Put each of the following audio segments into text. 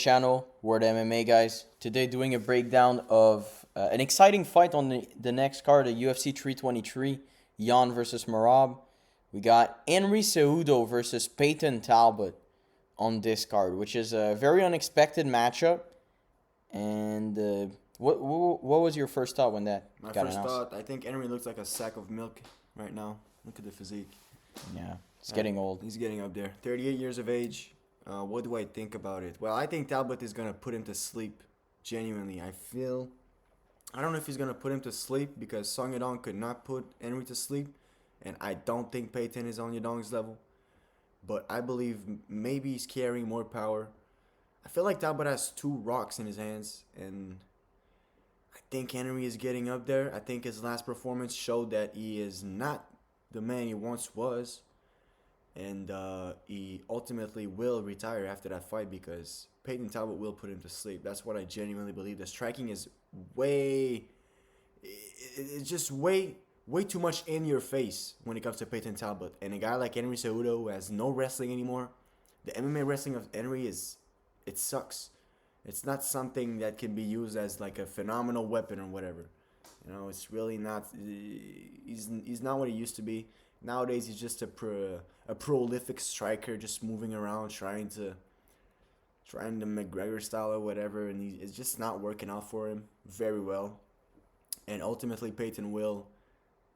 channel, Word MMA guys. Today doing a breakdown of an exciting fight on the next card, the UFC 323, Jan versus Marab. We got Henry Cejudo versus Payton Talbott on this card, which is a very unexpected matchup. And what was your first thought when that My got first announced? thought, I think Henry looks like a sack of milk right now. Look at the physique. Yeah, it's getting old. He's getting up there. 38 years of age. What do I think about it? Well, I think Talbot is going to put him to sleep. Genuinely. I don't know if he's going to put him to sleep because Song Yadong could not put Henry to sleep. And I don't think Payton is on Yadong's level. But I believe maybe he's carrying more power. I feel like Talbot has two rocks in his hands. And I think Henry is getting up there. I think his last performance showed that he is not the man he once was. And he ultimately will retire after that fight because Payton Talbot will put him to sleep. That's what I genuinely believe. The striking is it's just way too much in your face when it comes to Payton Talbot. And a guy like Henry Cejudo who has no wrestling anymore. The MMA wrestling of Henry it sucks. It's not something that can be used as like a phenomenal weapon or whatever. You know, it's really not. He's not what he used to be. Nowadays, he's just a prolific striker, just moving around, trying the McGregor style or whatever, and it's just not working out for him very well. And ultimately, Payton will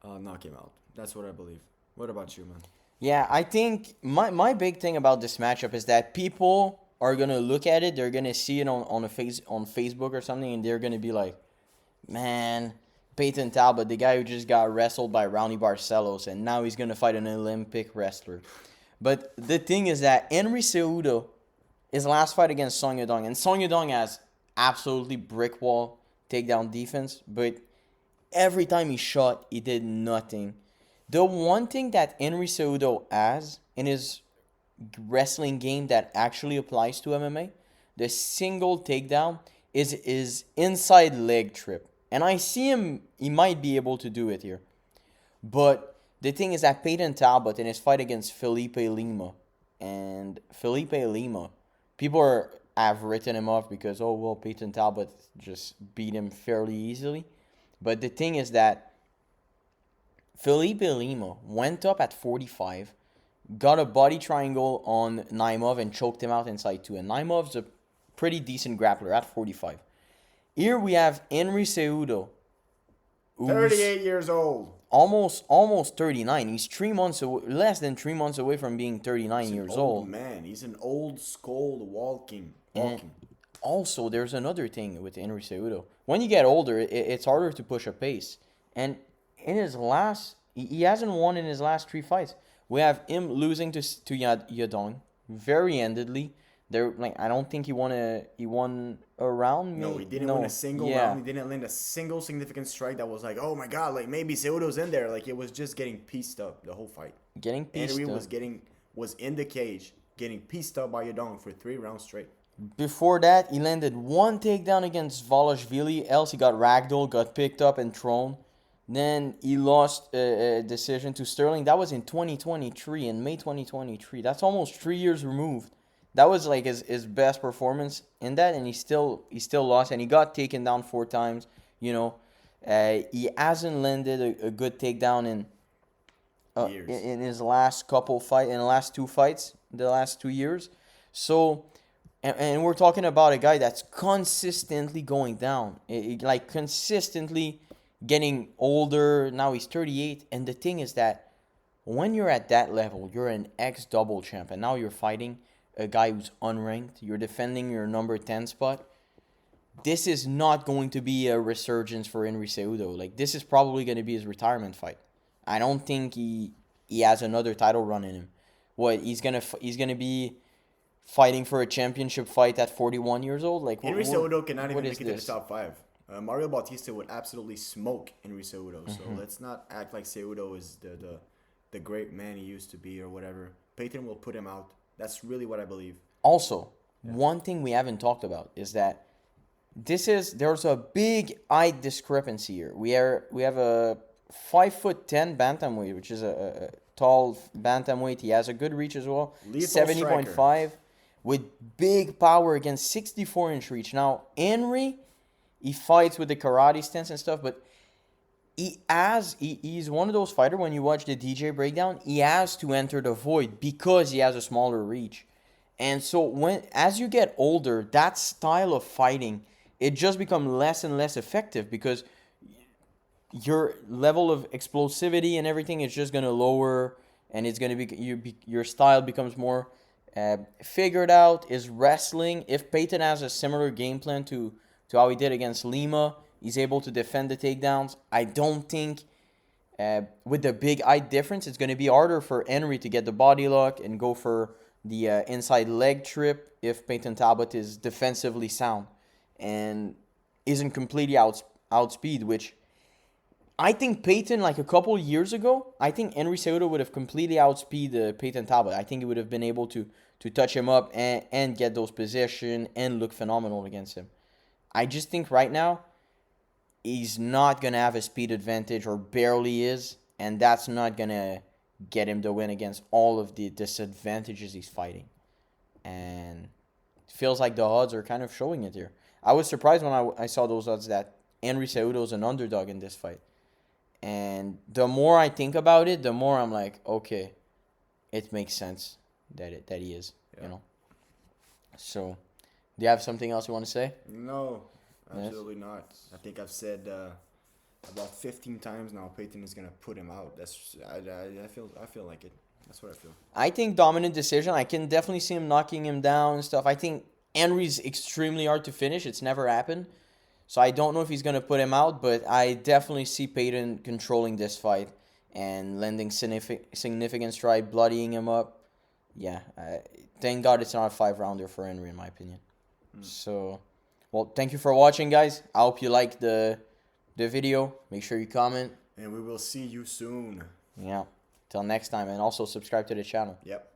knock him out. That's what I believe. What about you, man? Yeah, I think my big thing about this matchup is that people are gonna look at it, they're gonna see it on Facebook or something, and they're gonna be like, man, Payton Talbot, the guy who just got wrestled by Ronnie Barcelos, and now he's gonna fight an Olympic wrestler. But the thing is that Henry Cejudo, his last fight against Song Yadong, and Song Yadong has absolutely brick wall takedown defense, but every time he shot, he did nothing. The one thing that Henry Cejudo has in his wrestling game that actually applies to MMA, the single takedown, is inside leg trip. And I see he might be able to do it here. But the thing is that Payton Talbot in his fight against Felipe Lima, and Felipe Lima, people have written him off because, oh, well, Payton Talbot just beat him fairly easily. But the thing is that Felipe Lima went up at 45, got a body triangle on Naimov and choked him out inside two. And Naimov's a pretty decent grappler at 45. Here we have Henry Cejudo, 38 years old. Almost 39. He's less than 3 months away from being 39 years old. Man, he's an old skull walking. And also, there's another thing with Henry Cejudo. When you get older, it's harder to push a pace. And in his he hasn't won in his last 3 fights. We have him losing to Yadong very endedly. I don't think he won a round. No, he didn't win a single round. He didn't land a single significant strike that was like, oh my god, like maybe Cejudo's in there. Like it was just getting pieced up the whole fight. Henry was in the cage, getting pieced up by Yadong for 3 rounds straight. Before that, he landed 1 takedown against Volashvili. Else he got ragdolled, got picked up and thrown. Then he lost a decision to Sterling. That was in 2023, in May 2023. That's almost 3 years removed. That was like his best performance in that, and he still lost, and he got taken down 4 times. You know, he hasn't landed a good takedown in his last in the last 2 fights, the last 2 years. So, and we're talking about a guy that's consistently going down, like consistently getting older. Now he's 38, and the thing is that when you're at that level, you're an ex-double champ, and now you're fighting a guy who's unranked. You're defending your number 10 spot. This is not going to be a resurgence for Henry Cejudo. Like, this is probably going to be his retirement fight. I don't think he has another title run in him. What, he's gonna be fighting for a championship fight at 41 years old? Like, Henry Cejudo cannot even make it to the top 5. Mario Bautista would absolutely smoke Henry Cejudo. So let's not act like Cejudo is the great man he used to be or whatever. Payton will put him out. That's really what I believe. Also, one thing we haven't talked about is that there's a big height discrepancy here. We have a 5'10" bantamweight, which is a tall bantamweight. He has a good reach as well. 70.5. with big power against 64-inch reach. Now, Henry, he fights with the karate stance and stuff, but he's one of those fighters, when you watch the DJ breakdown, he has to enter the void because he has a smaller reach. And so as you get older, that style of fighting, it just becomes less and less effective because your level of explosivity and everything is just going to lower, and it's going to be your style becomes more figured out. Is wrestling, if Payton has a similar game plan to how he did against Lima, he's able to defend the takedowns. I don't think with the big height difference, it's going to be harder for Henry to get the body lock and go for the inside leg trip if Payton Talbott is defensively sound and isn't completely outspeed, which I think Payton, like a couple years ago, I think Henry Cejudo would have completely outspeed Payton Talbott. I think he would have been able to touch him up and get those position and look phenomenal against him. I just think right now, he's not going to have a speed advantage, or barely is, and that's not going to get him the win against all of the disadvantages he's fighting. And it feels like the odds are kind of showing it here. I was surprised when I saw those odds that Henry Cejudo is an underdog in this fight. And the more I think about it, the more I'm like, okay, it makes sense that he is, you know. So, do you have something else you want to say? No, absolutely not. I think I've said about 15 times now Payton is gonna put him out. I feel like it. That's what I feel. I think dominant decision. I can definitely see him knocking him down and stuff. I think Henry's extremely hard to finish. It's never happened. So I don't know if he's going to put him out, but I definitely see Payton controlling this fight and landing significant strike, bloodying him up. Yeah, thank God it's not a 5-rounder for Henry, in my opinion. So, well, thank you for watching, guys. I hope you liked the video. Make sure you comment. And we will see you soon. Yeah, till next time. And also subscribe to the channel. Yep.